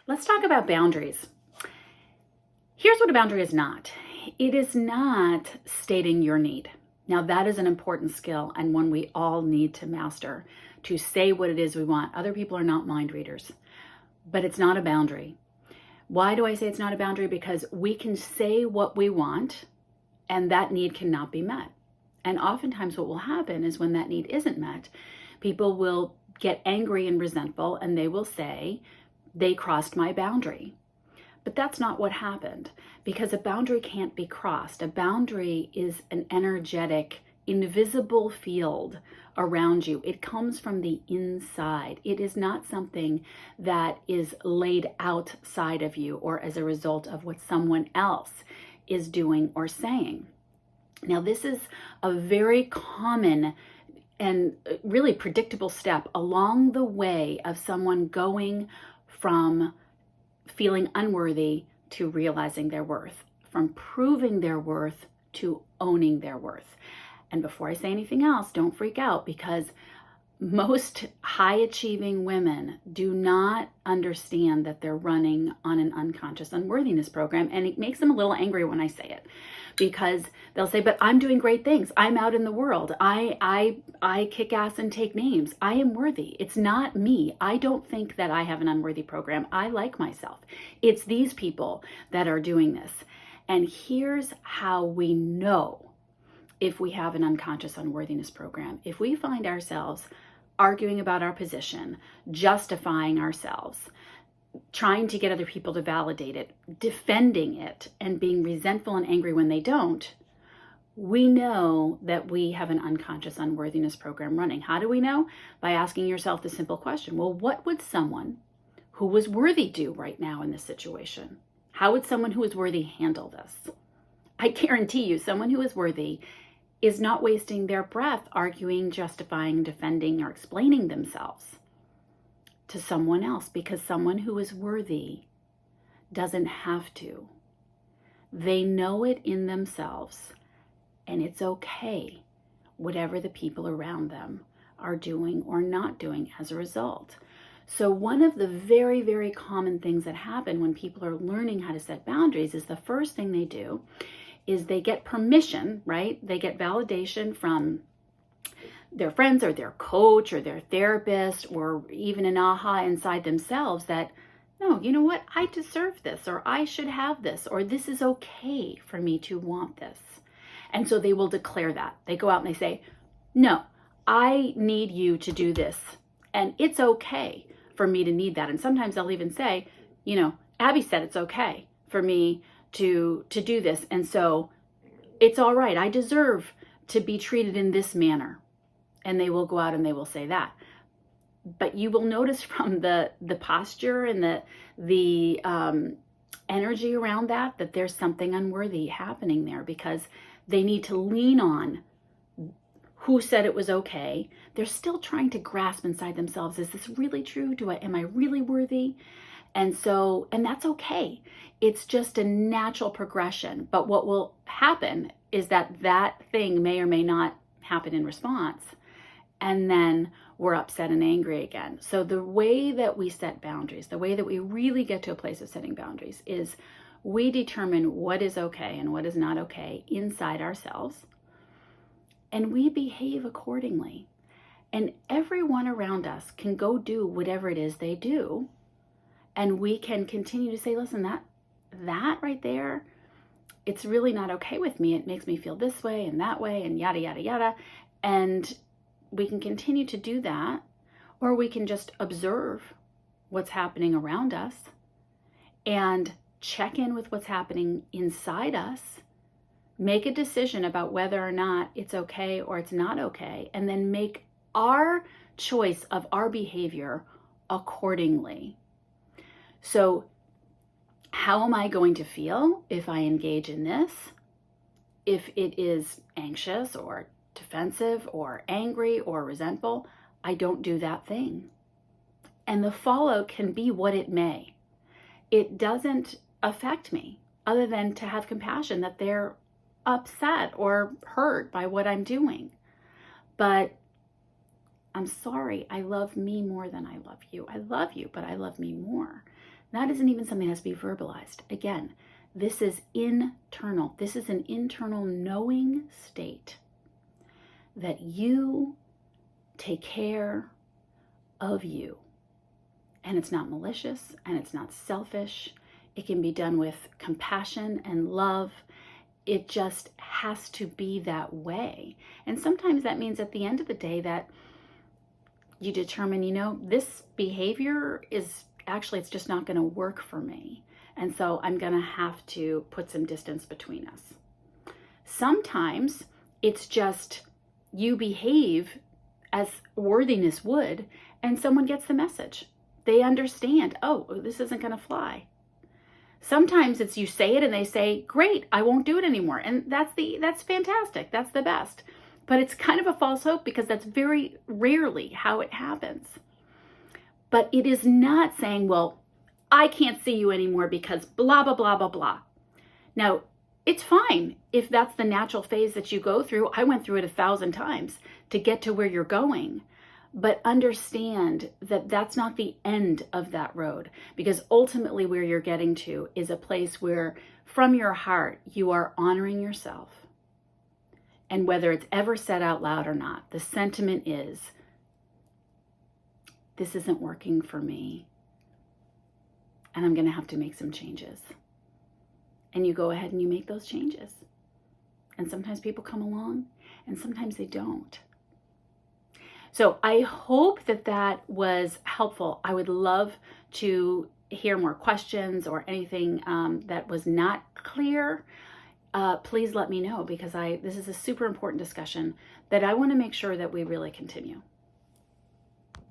Let's talk about boundaries. Here's what a boundary is not. It is not stating your need. Now, that is an important skill and one we all need to master, to say what it is we want. Other people are not mind readers, but it's not a boundary. Why do I say it's not a boundary? Because we can say what we want and that need cannot be met. And oftentimes what will happen is when that need isn't met, people will get angry and resentful and they will say, they crossed my boundary. But that's not what happened, because a boundary can't be crossed. A boundary is an energetic, invisible field around you. It comes from the inside. It is not something that is laid outside of you or as a result of what someone else is doing or saying. Now, this is a very common and really predictable step along the way of someone going from feeling unworthy to realizing their worth, from proving their worth to owning their worth. And before I say anything else, don't freak out, because most high achieving women do not understand that they're running on an unconscious unworthiness program. And it makes them a little angry when I say it, because they'll say, but I'm doing great things. I'm out in the world. I kick ass and take names. I am worthy. It's not me. I don't think that I have an unworthy program. I like myself. It's these people that are doing this. And here's how we know if we have an unconscious unworthiness program. If we find ourselves arguing about our position, justifying ourselves, trying to get other people to validate it, defending it, and being resentful and angry when they don't, we know that we have an unconscious unworthiness program running. How do we know? By asking yourself the simple question, well, what would someone who was worthy do right now in this situation? How would someone who is worthy handle this? I guarantee you, someone who is worthy is not wasting their breath arguing, justifying, defending, or explaining themselves to someone else, because someone who is worthy doesn't have to. They know it in themselves, and it's okay, whatever the people around them are doing or not doing as a result. So one of the very, very common things that happen when people are learning how to set boundaries is the first thing they do is they get permission, right? They get validation from their friends or their coach or their therapist, or even an aha inside themselves that, no, you know what? I deserve this, or I should have this, or this is okay for me to want this. And so they will declare that. They go out and they say, no, I need you to do this. And it's okay for me to need that. And sometimes they'll even say, you know, Abby said it's okay for me to do this. And so it's all right. I deserve to be treated in this manner. And they will go out and they will say that. But you will notice from the posture and the energy around that there's something unworthy happening there, because they need to lean on who said it was okay. They're still trying to grasp inside themselves, is this really true? Am I really worthy? And that's okay. It's just a natural progression. But what will happen is that thing may or may not happen in response. And then we're upset and angry again. So the way that we set boundaries, the way that we really get to a place of setting boundaries, is we determine what is okay and what is not okay inside ourselves. And we behave accordingly. And everyone around us can go do whatever it is they do. And we can continue to say, listen, that right there, it's really not okay with me. It makes me feel this way and that way and yada, yada, yada. And we can continue to do that, or we can just observe what's happening around us and check in with what's happening inside us, make a decision about whether or not it's okay or it's not okay, and then make our choice of our behavior accordingly. So how am I going to feel if I engage in this? If it is anxious or defensive or angry or resentful, I don't do that thing. And the fallout can be what it may. It doesn't affect me other than to have compassion that they're upset or hurt by what I'm doing. But I'm sorry, I love me more than I love you. I love you, but I love me more. That isn't even something that has to be verbalized. Again, this is internal. This is an internal knowing state that you take care of you. And it's not malicious and it's not selfish. It can be done with compassion and love. It just has to be that way. And sometimes that means at the end of the day that you determine, this behavior is actually, it's just not going to work for me. And so I'm going to have to put some distance between us. Sometimes it's just you behave as worthiness would, and someone gets the message. They understand, oh, this isn't going to fly. Sometimes it's you say it and they say, great, I won't do it anymore. And that's fantastic. That's the best. But it's kind of a false hope because that's very rarely how it happens. But it is not saying, well, I can't see you anymore because blah, blah, blah, blah, blah. Now, it's fine if that's the natural phase that you go through. I went through it 1,000 times to get to where you're going. But understand that that's not the end of that road, because ultimately where you're getting to is a place where from your heart you are honoring yourself. And whether it's ever said out loud or not, the sentiment is, this isn't working for me, and I'm going to have to make some changes. And you go ahead and you make those changes. And sometimes people come along and sometimes they don't. So I hope that was helpful. I would love to hear more questions or anything that was not clear. Please let me know, because this is a super important discussion that I want to make sure that we really continue.